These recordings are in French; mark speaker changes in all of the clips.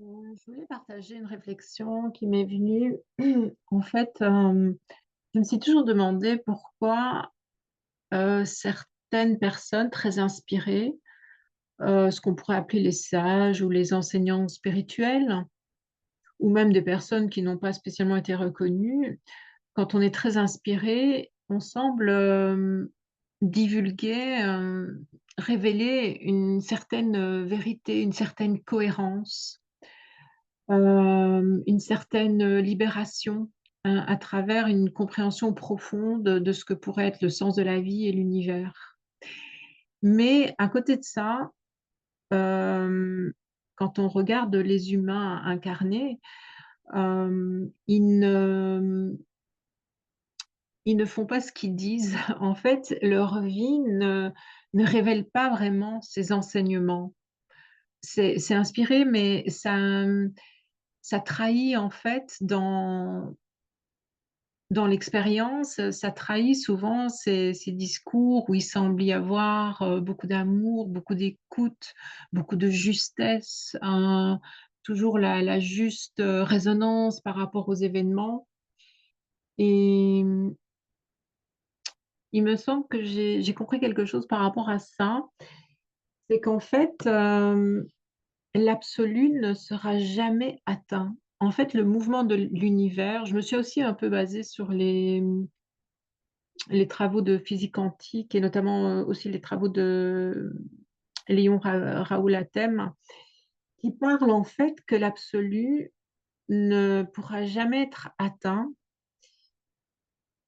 Speaker 1: Je voulais partager une réflexion qui m'est venue. En fait, je me suis toujours demandé pourquoi certaines personnes très inspirées, ce qu'on pourrait appeler les sages ou les enseignants spirituels, ou même des personnes qui n'ont pas spécialement été reconnues, quand on est très inspiré, on semble divulguer, révéler une certaine vérité, une certaine cohérence, une certaine libération à travers une compréhension profonde de ce que pourrait être le sens de la vie et l'univers. Mais à côté de ça, euh, quand on regarde les humains incarnés, ils ne font pas ce qu'ils disent. En fait, leur vie ne révèle pas vraiment ces enseignements. C'est inspiré, mais ça trahit en fait dans l'expérience, ça trahit souvent ces discours où il semble y avoir beaucoup d'amour, beaucoup d'écoute, beaucoup de justesse, toujours la juste résonance par rapport aux événements. Et il me semble que j'ai compris quelque chose par rapport à ça, c'est qu'en fait, l'absolu ne sera jamais atteint. En fait, le mouvement de l'univers, je me suis aussi un peu basée sur les travaux de physique quantique et notamment aussi les travaux de Léon Raoul Athem, qui parlent en fait que l'absolu ne pourra jamais être atteint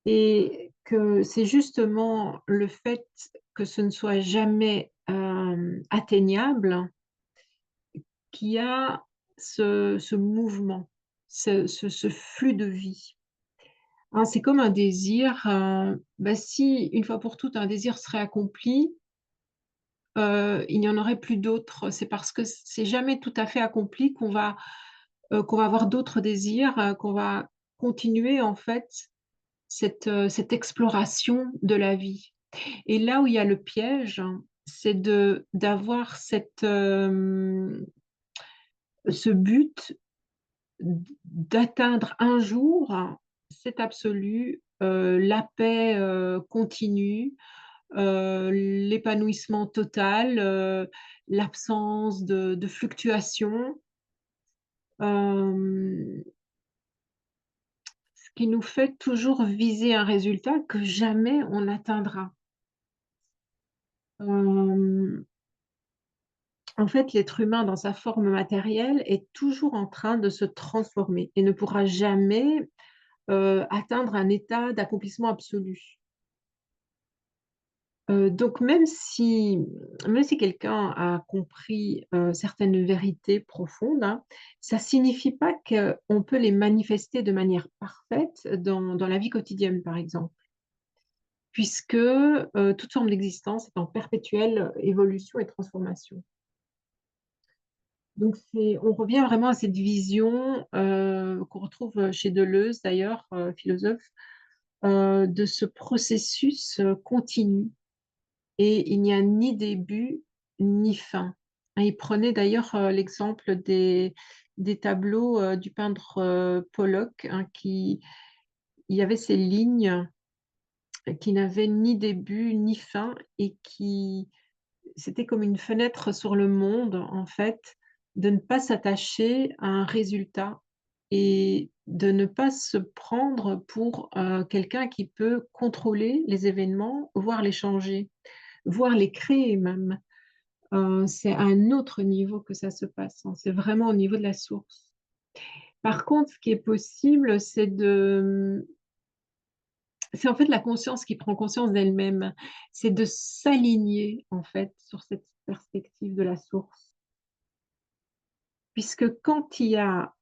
Speaker 1: et que c'est justement le fait que ce ne soit jamais atteignable qui a ce mouvement, ce flux de vie. Hein, c'est comme un désir. Bah, si une fois pour toutes un désir serait accompli, il n'y en aurait plus d'autres. C'est parce que c'est jamais tout à fait accompli qu'on va avoir d'autres désirs, qu'on va continuer en fait cette exploration de la vie. Et là où il y a le piège, hein, c'est d'avoir ce but d'atteindre un jour cet absolu, la paix continue, l'épanouissement total, l'absence de fluctuations, euh, ce qui nous fait toujours viser un résultat que jamais on atteindra. Euh, En fait, l'être humain, dans sa forme matérielle, est toujours en train de se transformer et ne pourra jamais atteindre un état d'accomplissement absolu. Donc, même si quelqu'un a compris certaines vérités profondes, hein, ça ne signifie pas qu'on peut les manifester de manière parfaite dans la vie quotidienne, par exemple, puisque toute forme d'existence est en perpétuelle évolution et transformation. Donc, on revient vraiment à cette vision qu'on retrouve chez Deleuze, d'ailleurs, philosophe, de ce processus continu. Et il n'y a ni début ni fin. Hein, il prenait d'ailleurs l'exemple des tableaux du peintre Pollock, hein, il y avait ces lignes qui n'avaient ni début ni fin et c'était comme une fenêtre sur le monde, en fait, de ne pas s'attacher à un résultat et de ne pas se prendre pour quelqu'un qui peut contrôler les événements, voire les changer, voire les créer même. C'est à un autre niveau que ça se passe, hein. C'est vraiment au niveau de la source. Par contre, ce qui est possible, c'est en fait la conscience qui prend conscience d'elle-même. C'est de s'aligner en fait sur cette perspective de la source. Puisque quand il y a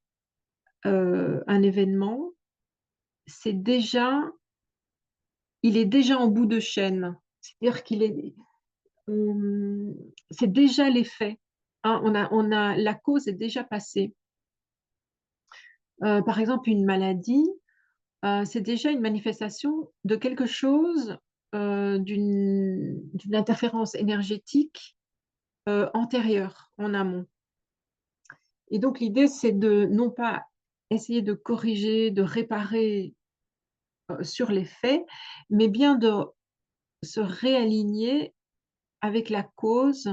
Speaker 1: un événement, c'est déjà, il est déjà en bout de chaîne. C'est-à-dire euh, c'est déjà l'effet. Hein, la cause est déjà passée. Par exemple, une maladie, c'est déjà une manifestation de quelque chose, d'une interférence énergétique antérieure, en amont. Et donc l'idée, c'est de non pas essayer de corriger, de réparer sur les faits, mais bien de se réaligner avec la cause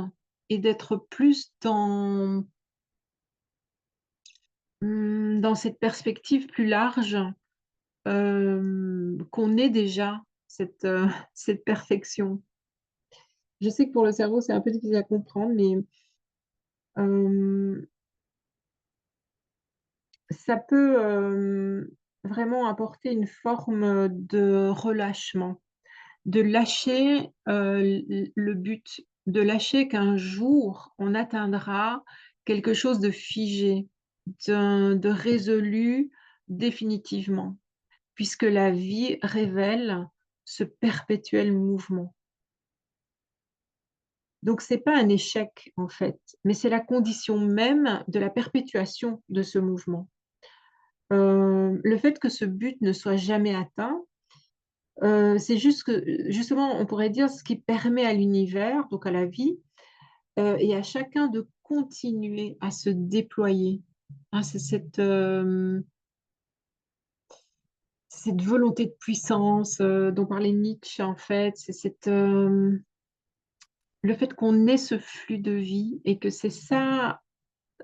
Speaker 1: et d'être plus dans cette perspective plus large, qu'on ait déjà cette, cette perfection. Je sais que pour le cerveau, c'est un peu difficile à comprendre, mais euh, ça peut vraiment apporter une forme de relâchement, de lâcher le but, de lâcher qu'un jour, on atteindra quelque chose de figé, de résolu définitivement, puisque la vie révèle ce perpétuel mouvement. Donc, c'est pas un échec, en fait, mais c'est la condition même de la perpétuation de ce mouvement. Le fait que ce but ne soit jamais atteint, c'est juste que, justement, on pourrait dire ce qui permet à l'univers, donc à la vie, et à chacun de continuer à se déployer. Hein, c'est cette volonté de puissance dont parlait Nietzsche, en fait. Le fait qu'on ait ce flux de vie et que c'est ça,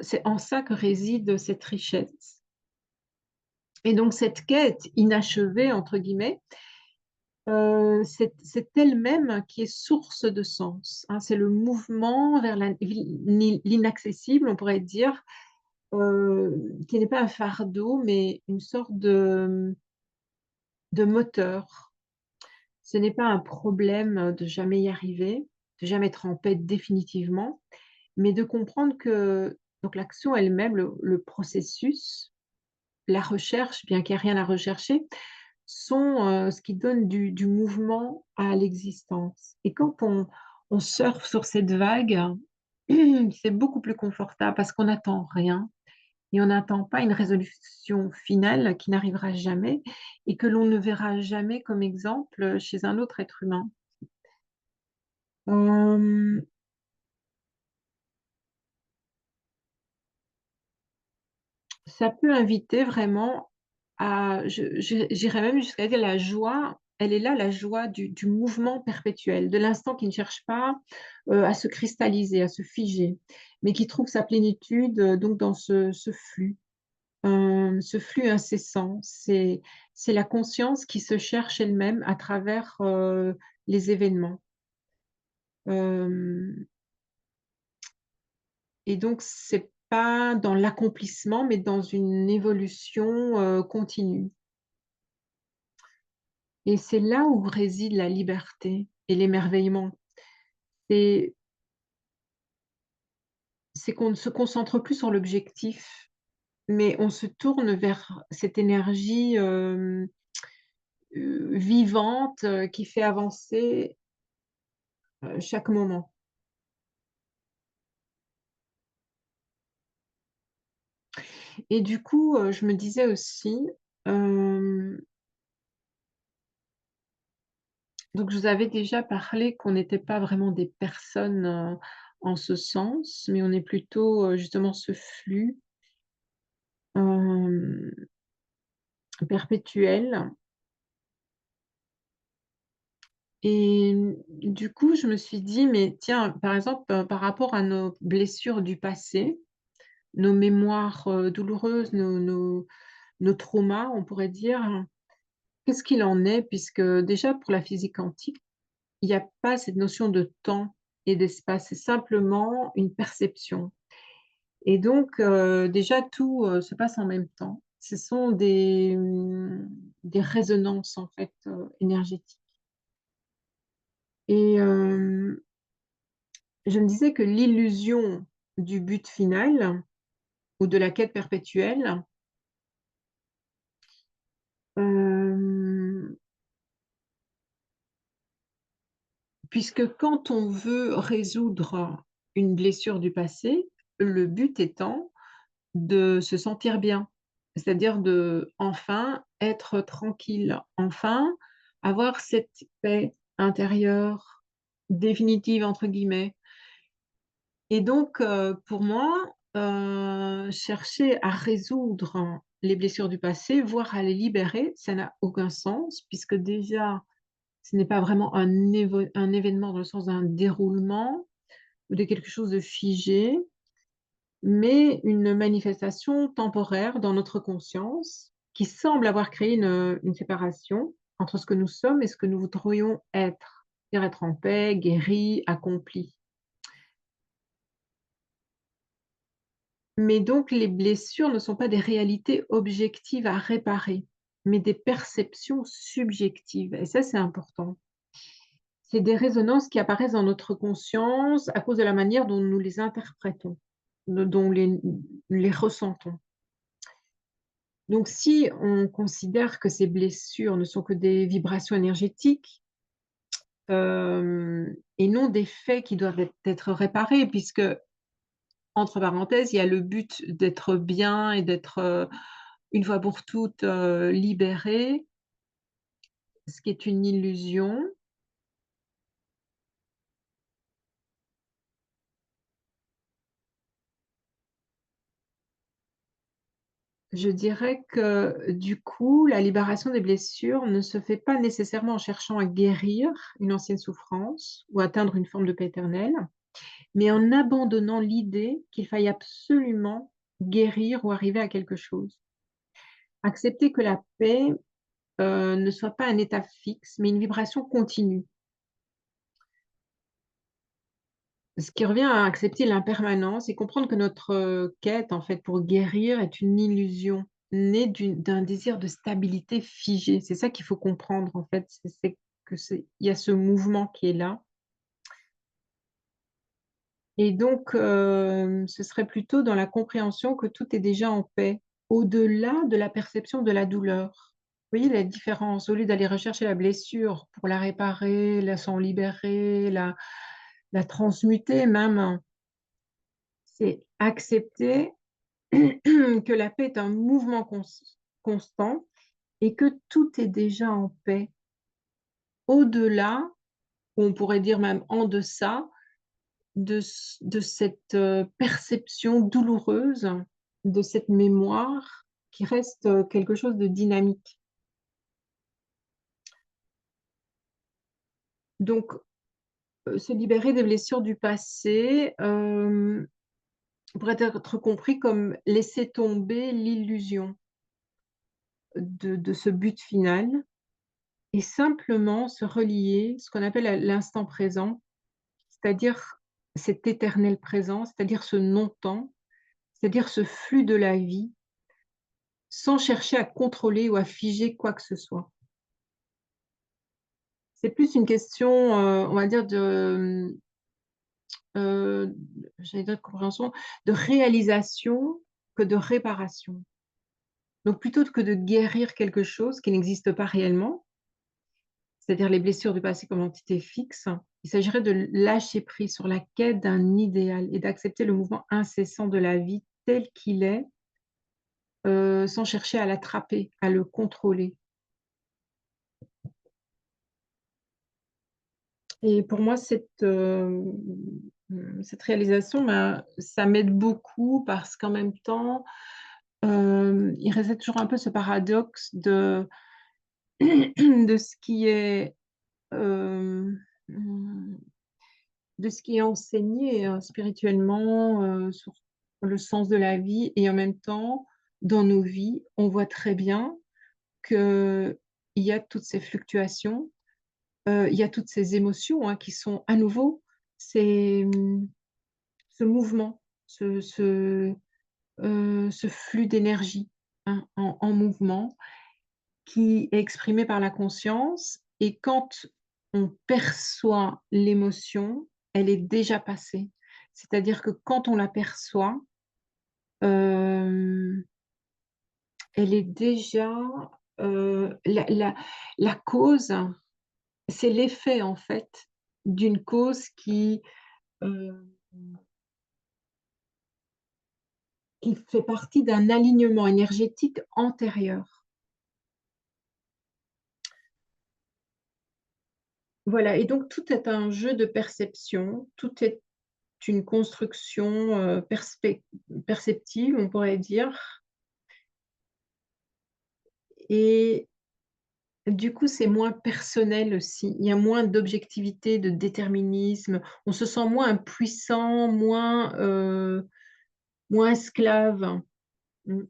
Speaker 1: c'est en ça que réside cette richesse. Et donc cette quête inachevée, entre guillemets, c'est elle-même qui est source de sens. Hein. C'est le mouvement vers l'inaccessible, on pourrait dire, qui n'est pas un fardeau, mais une sorte de moteur. Ce n'est pas un problème de jamais y arriver, de jamais être en paix définitivement, mais de comprendre que donc l'action elle-même, le processus, la recherche, bien qu'il n'y ait rien à rechercher, sont ce qui donne du mouvement à l'existence. Et quand on surfe sur cette vague, c'est beaucoup plus confortable parce qu'on n'attend rien et on n'attend pas une résolution finale qui n'arrivera jamais et que l'on ne verra jamais comme exemple chez un autre être humain. Euh, Ça peut inviter vraiment à, j'irais même jusqu'à dire la joie, elle est là, la joie du mouvement perpétuel, de l'instant qui ne cherche pas à se cristalliser, à se figer, mais qui trouve sa plénitude donc dans ce flux incessant. C'est la conscience qui se cherche elle-même à travers les événements. Euh, et donc, c'est pas dans l'accomplissement, mais dans une évolution continue. Et c'est là où réside la liberté et l'émerveillement. C'est, c'est qu'on ne se concentre plus sur l'objectif, mais on se tourne vers cette énergie vivante qui fait avancer chaque moment. Et du coup, je me disais aussi, euh, donc je vous avais déjà parlé qu'on n'était pas vraiment des personnes en ce sens, mais on est plutôt justement ce flux euh, perpétuel. Et du coup, je me suis dit, mais tiens, par exemple, par rapport à nos blessures du passé, nos mémoires douloureuses, nos traumas, on pourrait dire, qu'est-ce qu'il en est? Puisque déjà, pour la physique quantique, il n'y a pas cette notion de temps et d'espace, c'est simplement une perception. Et donc, déjà, tout se passe en même temps. Ce sont des résonances, en fait, énergétiques. Et je me disais que l'illusion du but final ou de la quête perpétuelle, euh, puisque quand on veut résoudre une blessure du passé, le but étant de se sentir bien, c'est-à-dire de enfin être tranquille, enfin avoir cette paix intérieure définitive, entre guillemets. Et donc, pour moi, chercher à résoudre les blessures du passé, voire à les libérer, ça n'a aucun sens puisque déjà, ce n'est pas vraiment un événement dans le sens d'un déroulement ou de quelque chose de figé, mais une manifestation temporaire dans notre conscience qui semble avoir créé une séparation entre ce que nous sommes et ce que nous voudrions être, c'est-à-dire être en paix, guéri, accompli. Mais donc les blessures ne sont pas des réalités objectives à réparer, mais des perceptions subjectives et ça, c'est important. C'est des résonances qui apparaissent dans notre conscience à cause de la manière dont nous les interprétons, dont les ressentons. Donc si on considère que ces blessures ne sont que des vibrations énergétiques, et non des faits qui doivent être réparés puisque, entre parenthèses, il y a le but d'être bien et d'être, une fois pour toutes, libéré, ce qui est une illusion. Je dirais que, du coup, la libération des blessures ne se fait pas nécessairement en cherchant à guérir une ancienne souffrance ou atteindre une forme de paix éternelle, mais en abandonnant l'idée qu'il faille absolument guérir ou arriver à quelque chose. Accepter que la paix, ne soit pas un état fixe, mais une vibration continue. Ce qui revient à accepter l'impermanence et comprendre que notre, quête, en fait, pour guérir est une illusion, née d'un désir de stabilité figée. C'est ça qu'il faut comprendre, en fait, il y a ce mouvement qui est là et donc ce serait plutôt dans la compréhension que tout est déjà en paix, au-delà de la perception de la douleur. Vous voyez la différence? Au lieu d'aller rechercher la blessure pour la réparer, la s'en libérer, la transmuter même, c'est accepter que la paix est un mouvement constant et que tout est déjà en paix. Au-delà, ou on pourrait dire même en deçà, de cette perception douloureuse, de cette mémoire qui reste quelque chose de dynamique. Donc, se libérer des blessures du passé pourrait être compris comme laisser tomber l'illusion de ce but final et simplement se relier, ce qu'on appelle l'instant présent, c'est-à-dire cet éternel présent, c'est-à-dire ce non-temps, c'est-à-dire ce flux de la vie, sans chercher à contrôler ou à figer quoi que ce soit. C'est plus une question, on va dire heu, j'allais dire de compréhension, de réalisation que de réparation. Donc plutôt que de guérir quelque chose qui n'existe pas réellement, c'est-à-dire les blessures du passé comme entité fixe, il s'agirait de lâcher prise sur la quête d'un idéal et d'accepter le mouvement incessant de la vie tel qu'il est, sans chercher à l'attraper, à le contrôler. Et pour moi, cette réalisation, ça m'aide beaucoup parce qu'en même temps, il restait toujours un peu ce paradoxe de ce qui est, hem, mmh, de ce qui est enseigné, spirituellement, sur le sens de la vie et en même temps, dans nos vies, on voit très bien qu'il y a toutes ces fluctuations, il y a toutes ces émotions, hein, qui sont à nouveau, c'est, ce mouvement, ce flux d'énergie, hein, en mouvement qui est exprimé par la conscience et quand on perçoit l'émotion, elle est déjà passée. C'est-à-dire que quand on la perçoit, hem, elle est déjà, la cause, c'est l'effet en fait d'une cause heu, qui fait partie d'un alignement énergétique antérieur. Voilà et donc tout est un jeu de perception, tout est une construction, perceptive, on pourrait dire, et du coup, c'est moins personnel aussi. Il y a moins d'objectivité, de déterminisme. On se sent moins impuissant, moins esclave. Mmh.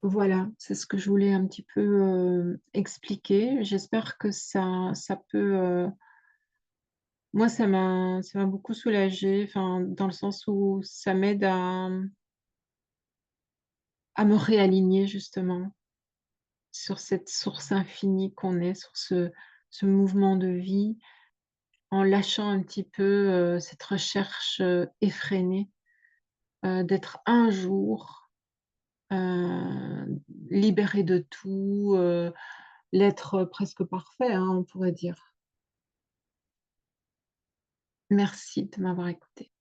Speaker 1: Voilà, c'est ce que je voulais un petit peu, expliquer. J'espère que ça peut, moi ça m'a beaucoup soulagée, enfin, dans le sens où ça m'aide à me réaligner justement sur cette source infinie qu'on est, sur ce mouvement de vie, en lâchant un petit peu, cette recherche, effrénée, d'être un jour, libéré de tout, l'être presque parfait, hein, on pourrait dire. Merci de m'avoir écoutée.